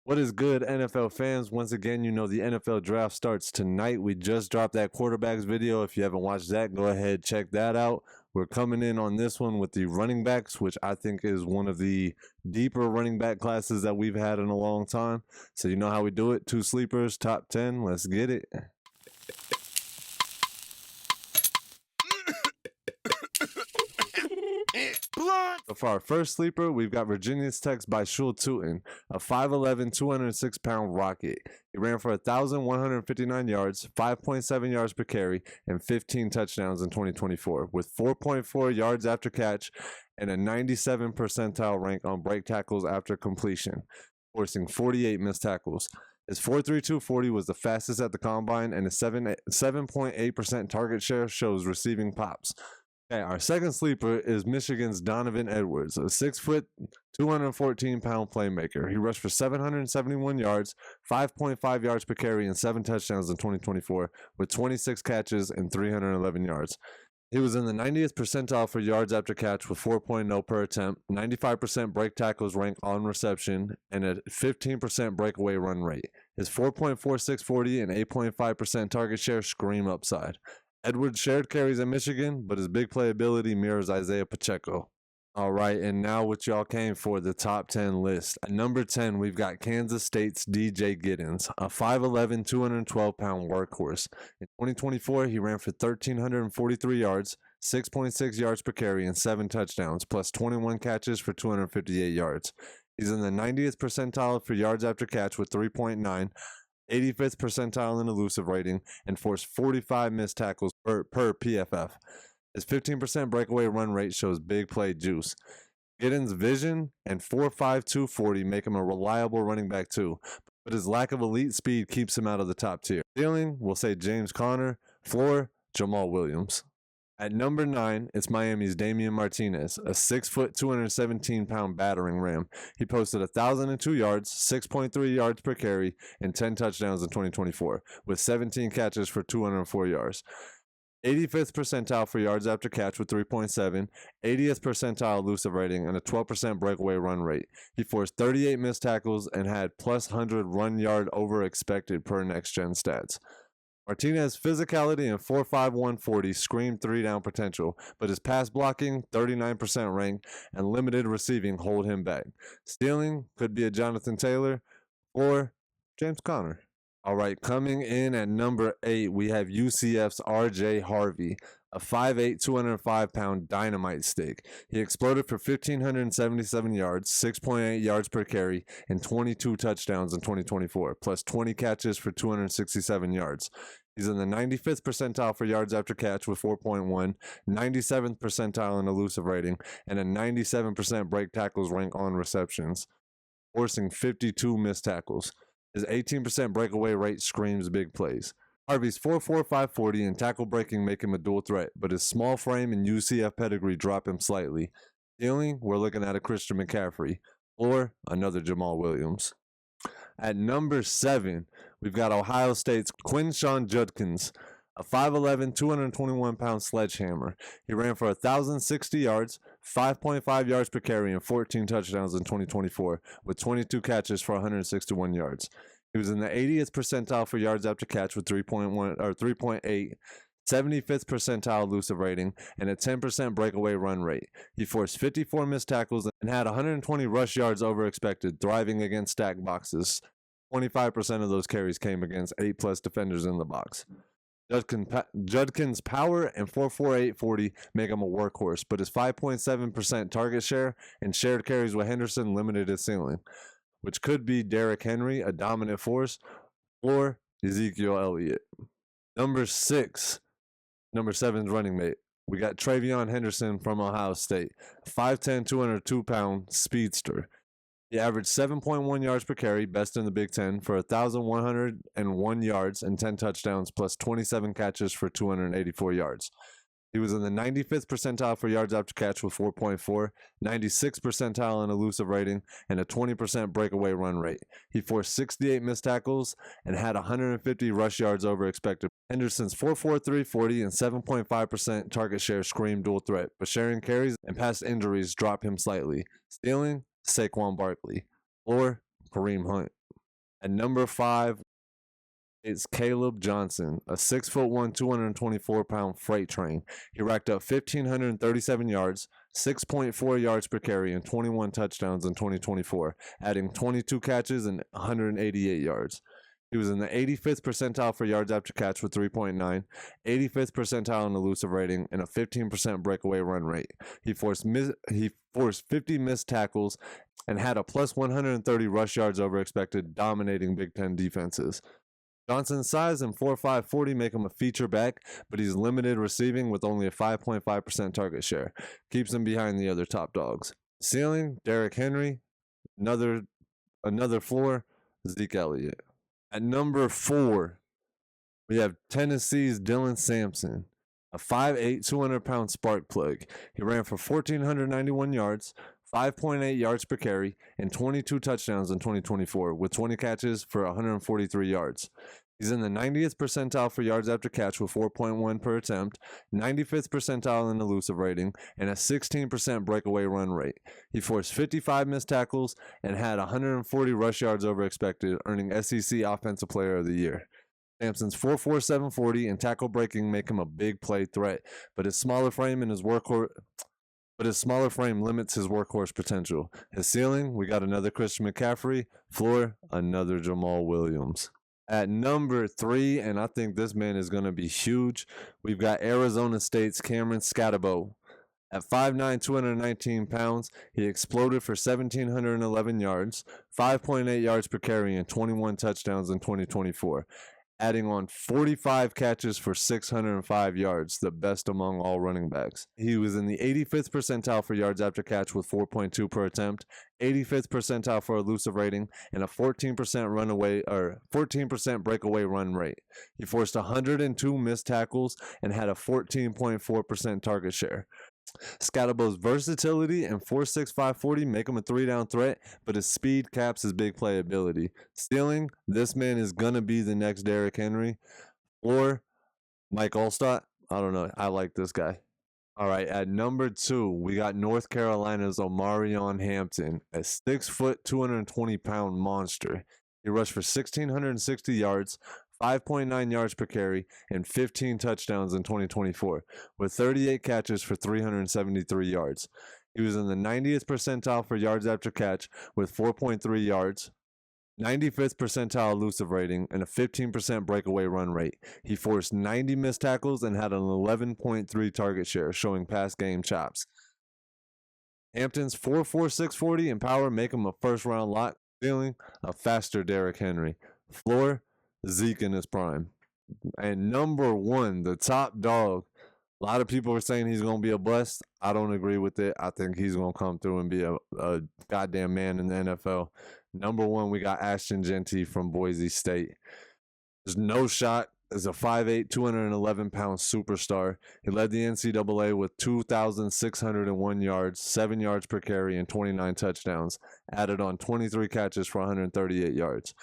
What is good, NFL fans? Once again, you know the NFL draft starts tonight. We just dropped that quarterbacks video. If you haven't watched that, go ahead, check that out. We're coming in on this one with the running backs, which I think is one of the deeper running back classes that we've had in a long time. So you know how we do it. 2 sleepers, top 10. Let's get it. So for our first sleeper, we've got Virginia Tech's by Shul Tootin, a 5'11", 206-pound rocket. He ran for 1,159 yards, 5.7 yards per carry, and 15 touchdowns in 2024, with 4.4 yards after catch and a 97 percentile rank on break tackles after completion, forcing 48 missed tackles. His 4.32 40 was the fastest at the combine, and his 7.8% target share shows receiving pops. Okay, our second sleeper is Michigan's Donovan Edwards, a 6 foot, 214-pound playmaker. He rushed for 771 yards, 5.5 yards per carry, and 7 touchdowns in 2024, with 26 catches and 311 yards. He was in the 90th percentile for yards after catch with 4.0 per attempt, 95% break tackles rank on reception, and a 15% breakaway run rate. His 4.46 40 and 8.5% target share scream upside. Edwards shared carries at Michigan, but his big playability mirrors Isaiah Pacheco. All right, and now what y'all came for, the top 10 list. At number 10, we've got Kansas State's DJ Giddens, a 5'11", 212-pound workhorse. In 2024, he ran for 1,343 yards, 6.6 yards per carry, and 7 touchdowns, plus 21 catches for 258 yards. He's in the 90th percentile for yards after catch with 3.9, 85th percentile in elusive rating, and forced 45 missed tackles per PFF. His 15% breakaway run rate shows big play juice. Giddens' vision and 4.52 40 make him a reliable running back too, but his lack of elite speed keeps him out of the top tier. Ceiling, we'll say James Conner. Floor, Jamal Williams. At number 9, it's Miami's Damian Martinez, a 6 foot, 217-pound battering ram. He posted 1,002 yards, 6.3 yards per carry, and 10 touchdowns in 2024, with 17 catches for 204 yards. 85th percentile for yards after catch with 3.7, 80th percentile elusive rating, and a 12% breakaway run rate. He forced 38 missed tackles and had plus 100 run yard over expected per next gen stats. Martinez's physicality and 4.51 40 scream 3-down potential, but his pass blocking, 39% rank, and limited receiving hold him back. Stealing could be a Jonathan Taylor or James Conner. All right, coming in at number 8, we have UCF's RJ Harvey, a 5'8", 205-pound dynamite stick. He exploded for 1,577 yards, 6.8 yards per carry, and 22 touchdowns in 2024, plus 20 catches for 267 yards. He's in the 95th percentile for yards after catch with 4.1, 97th percentile in elusive rating, and a 97% break tackles rank on receptions, forcing 52 missed tackles. His 18% breakaway rate screams big plays. Harvey's 4.45 40 and tackle breaking make him a dual threat, but his small frame and UCF pedigree drop him slightly. Ceiling, we're looking at a Christian McCaffrey or another Jamal Williams. At number 7, we've got Ohio State's Quinshon Judkins, a 5'11", 221-pound sledgehammer. He ran for 1,060 yards, 5.5 yards per carry, and 14 touchdowns in 2024, with 22 catches for 161 yards. He was in the 80th percentile for yards after catch with 3.8, 75th percentile elusive rating, and a 10% breakaway run rate. He forced 54 missed tackles and had 120 rush yards over expected, thriving against stacked boxes. 25% of those carries came against 8+ defenders in the box. Judkins' power and 4.48 40 make him a workhorse, but his 5.7% target share and shared carries with Henderson limited his ceiling, which could be Derrick Henry, a dominant force, or Ezekiel Elliott. Number 7's running mate. We got Travion Henderson from Ohio State, 5'10", 202-pound speedster. He averaged 7.1 yards per carry, best in the Big Ten, for 1,101 yards and 10 touchdowns, plus 27 catches for 284 yards. He was in the 95th percentile for yards after catch with 4.4, 96th percentile in elusive rating, and a 20% breakaway run rate. He forced 68 missed tackles and had 150 rush yards over expected. Henderson's 4.43 40 and 7.5% target share scream dual threat, but sharing carries and past injuries drop him slightly. Stealing, Saquon Barkley or Kareem Hunt. At number 5, it's Caleb Johnson, a 6'1", 224-pound freight train. He racked up 1,537 yards, 6.4 yards per carry, and 21 touchdowns in 2024, adding 22 catches and 188 yards. He was in the 85th percentile for yards after catch with 3.9, 85th percentile in elusive rating, and a 15% breakaway run rate. He forced 50 missed tackles and had a plus 130 rush yards over expected, dominating Big Ten defenses. Johnson's size and 4.5 40 make him a feature back, but he's limited receiving with only a 5.5% target share. Keeps him behind the other top dogs. Ceiling, Derrick Henry. Another floor, Zeke Elliott. At number 4, we have Tennessee's Dylan Sampson, a 5'8", 200-pound spark plug. He ran for 1,491 yards, 5.8 yards per carry, and 22 touchdowns in 2024, with 20 catches for 143 yards. He's in the 90th percentile for yards after catch with 4.1 per attempt, 95th percentile in elusive rating, and a 16% breakaway run rate. He forced 55 missed tackles and had 140 rush yards over expected, earning SEC Offensive Player of the Year. Sampson's 4.4 740 and tackle breaking make him a big play threat, but his smaller frame limits his workhorse potential. His ceiling, we got another Christian McCaffrey. Floor, another Jamal Williams. At number 3, and I think this man is going to be huge, we've got Arizona State's Cameron Scatterbo. At 5'9", 219 pounds, he exploded for 1,711 yards, 5.8 yards per carry, and 21 touchdowns in 2024. Adding on 45 catches for 605 yards, the best among all running backs. He was in the 85th percentile for yards after catch with 4.2 per attempt, 85th percentile for elusive rating, and a 14% breakaway run rate. He forced 102 missed tackles and had a 14.4% target share. Scatterbo's versatility and 4.6 540 make him a 3-down threat, but his speed caps his big playability. Ceiling, this man is gonna be the next Derrick Henry or Mike Allstott. I don't know. I like this guy. All right, at number 2, we got North Carolina's Omarion Hampton, a 6 foot, 220-pound monster. He rushed for 1,660 yards, 5.9 yards per carry, and 15 touchdowns in 2024, with 38 catches for 373 yards. He was in the 90th percentile for yards after catch with 4.3 yards, 95th percentile elusive rating, and a 15% breakaway run rate. He forced 90 missed tackles and had an 11.3 target share, showing pass game chops. Hampton's 4.4 640 and power make him a first-round lock, ceiling a faster Derrick Henry. Floor, Zeke in his prime. And number 1, the top dog. A lot of people are saying he's going to be a bust. I don't agree with it. I think he's going to come through and be a goddamn man in the NFL. Number 1, we got Ashton Jeanty from Boise State. There's no shot. Is a 5'8", 211-pound superstar. He led the NCAA with 2,601 yards, 7 yards per carry, and 29 touchdowns. Added on 23 catches for 138 yards.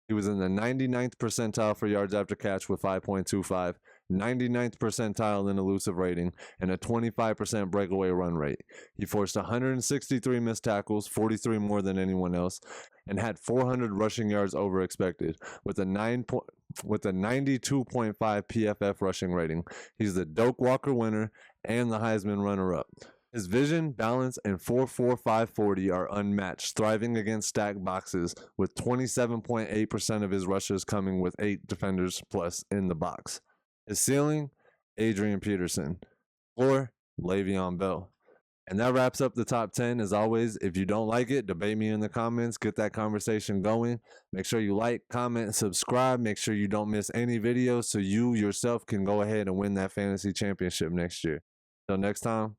He was in the 99th percentile for yards after catch with 5.25, 99th percentile in elusive rating, and a 25% breakaway run rate. He forced 163 missed tackles, 43 more than anyone else, and had 400 rushing yards over expected, with a 92.5 PFF rushing rating. He's the Doak Walker winner and the Heisman runner-up. His vision, balance, and 4.4 540 are unmatched, thriving against stacked boxes, with 27.8% of his rushes coming with 8 defenders plus in the box. His ceiling, Adrian Peterson. Floor, Le'Veon Bell. And that wraps up the top 10. As always, if you don't like it, debate me in the comments. Get that conversation going. Make sure you like, comment, and subscribe. Make sure you don't miss any videos so you yourself can go ahead and win that fantasy championship next year. Till next time.